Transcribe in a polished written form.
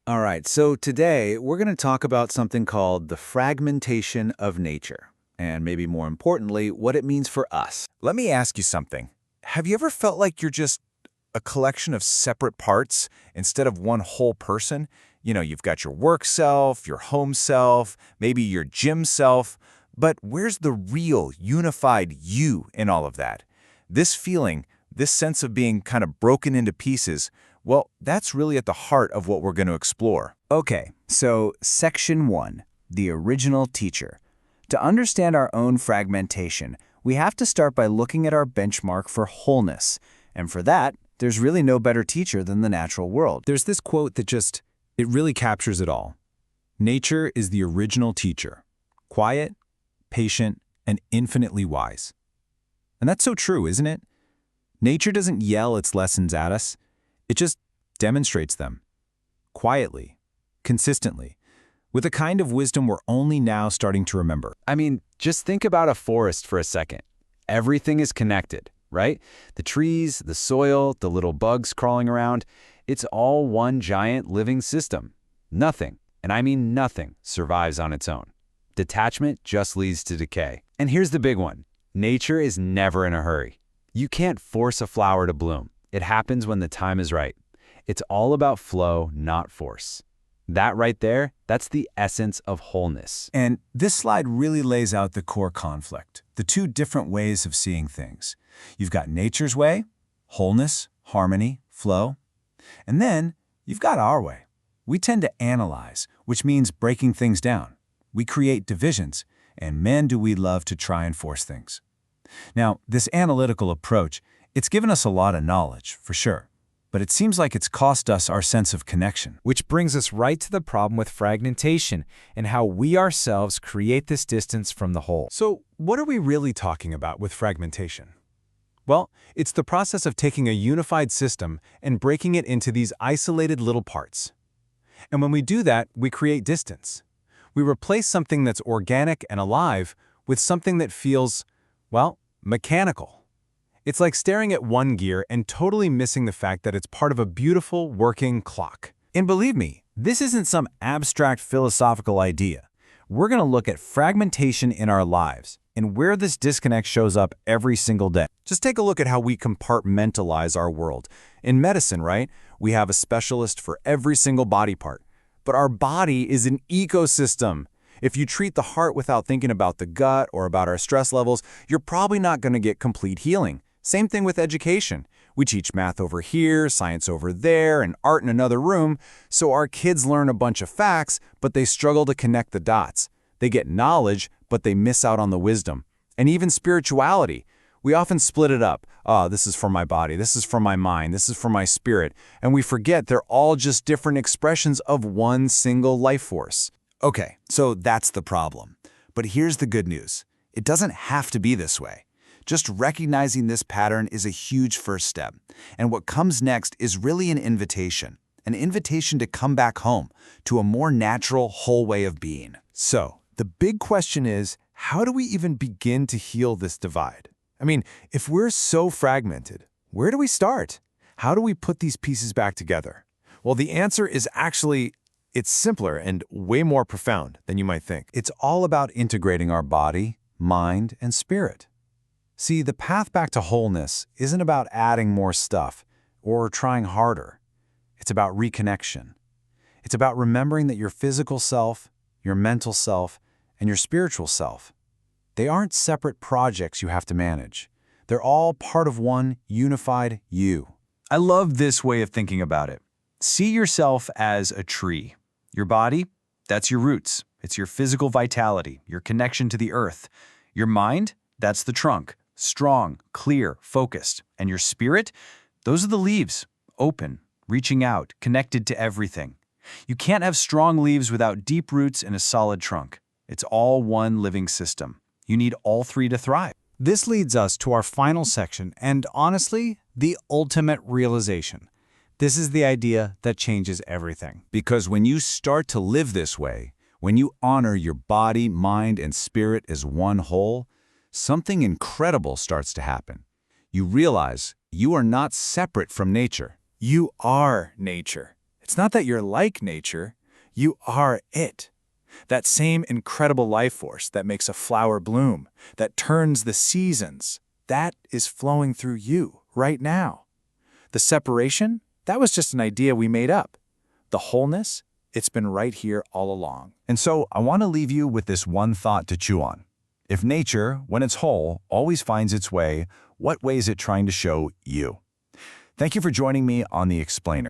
All right, so today we're going to talk about something called the fragmentation of nature, and maybe more importantly, what it means for us. Let me ask you something. Have you ever felt like you're just a collection of separate parts instead of one whole person? You've got your work self, your home self, maybe your gym self, but where's the real unified you in all of that? This feeling, this sense of being kind of broken into pieces, well, that's really at the heart of what we're going to explore. Okay, so Section 1, the original teacher. To understand our own fragmentation, we have to start by looking at our benchmark for wholeness. And for that, there's really no better teacher than the natural world. There's this quote that it really captures it all. Nature is the original teacher, quiet, patient, and infinitely wise. And that's so true, isn't it? Nature doesn't yell its lessons at us. It just demonstrates them. Quietly, consistently, with a kind of wisdom we're only now starting to remember. I mean, just think about a forest for a second. Everything is connected, right? The trees, the soil, the little bugs crawling around, it's all one giant living system. Nothing, and I mean nothing, survives on its own. Detachment just leads to decay. And here's the big one. Nature is never in a hurry. You can't force a flower to bloom. It happens when the time is right. It's all about flow, not force. That right there, that's the essence of wholeness. And this slide really lays out the core conflict, the two different ways of seeing things. You've got nature's way, wholeness, harmony, flow. And then you've got our way. We tend to analyze, which means breaking things down. We create divisions, and man, do we love to try and force things. Now, this analytical approach, it's given us a lot of knowledge, for sure, but it seems like it's cost us our sense of connection. Which brings us right to the problem with fragmentation and how we ourselves create this distance from the whole. So, what are we really talking about with fragmentation? Well, it's the process of taking a unified system and breaking it into these isolated little parts. And when we do that, we create distance. We replace something that's organic and alive with something that feels, well, mechanical. It's like staring at one gear and totally missing the fact that it's part of a beautiful, working clock. And believe me, this isn't some abstract philosophical idea. We're going to look at fragmentation in our lives and where this disconnect shows up every single day. Just take a look at how we compartmentalize our world. In medicine, right, we have a specialist for every single body part. But our body is an ecosystem. If you treat the heart without thinking about the gut or about our stress levels, you're probably not going to get complete healing. Same thing with education. We teach math over here, science over there, and art in another room, so our kids learn a bunch of facts, but they struggle to connect the dots. They get knowledge, but they miss out on the wisdom. And even spirituality. We often split it up. This is for my body, this is for my mind, this is for my spirit, and we forget they're all just different expressions of one single life force. Okay, so that's the problem. But here's the good news. It doesn't have to be this way. Just recognizing this pattern is a huge first step. And what comes next is really an invitation to come back home, to a more natural, whole way of being. So, the big question is, how do we even begin to heal this divide? I mean, if we're so fragmented, where do we start? How do we put these pieces back together? Well, the answer is actually, it's simpler and way more profound than you might think. It's all about integrating our body, mind, and spirit. See, the path back to wholeness isn't about adding more stuff or trying harder. It's about reconnection. It's about remembering that your physical self, your mental self, and your spiritual self, they aren't separate projects you have to manage. They're all part of one unified you. I love this way of thinking about it. See yourself as a tree. Your body, that's your roots. It's your physical vitality, your connection to the earth. Your mind, that's the trunk. Strong, clear, focused. And your spirit? Those are the leaves, open, reaching out, connected to everything. You can't have strong leaves without deep roots and a solid trunk. It's all one living system. You need all three to thrive. This leads us to our final section and, honestly, the ultimate realization. This is the idea that changes everything. Because when you start to live this way, when you honor your body, mind, and spirit as one whole, something incredible starts to happen. You realize you are not separate from nature. You are nature. It's not that you're like nature, you are it. That same incredible life force that makes a flower bloom, that turns the seasons, that is flowing through you right now. The separation, that was just an idea we made up. The wholeness, it's been right here all along. And so I want to leave you with this one thought to chew on. If nature, when it's whole, always finds its way, what way is it trying to show you? Thank you for joining me on The Explainer.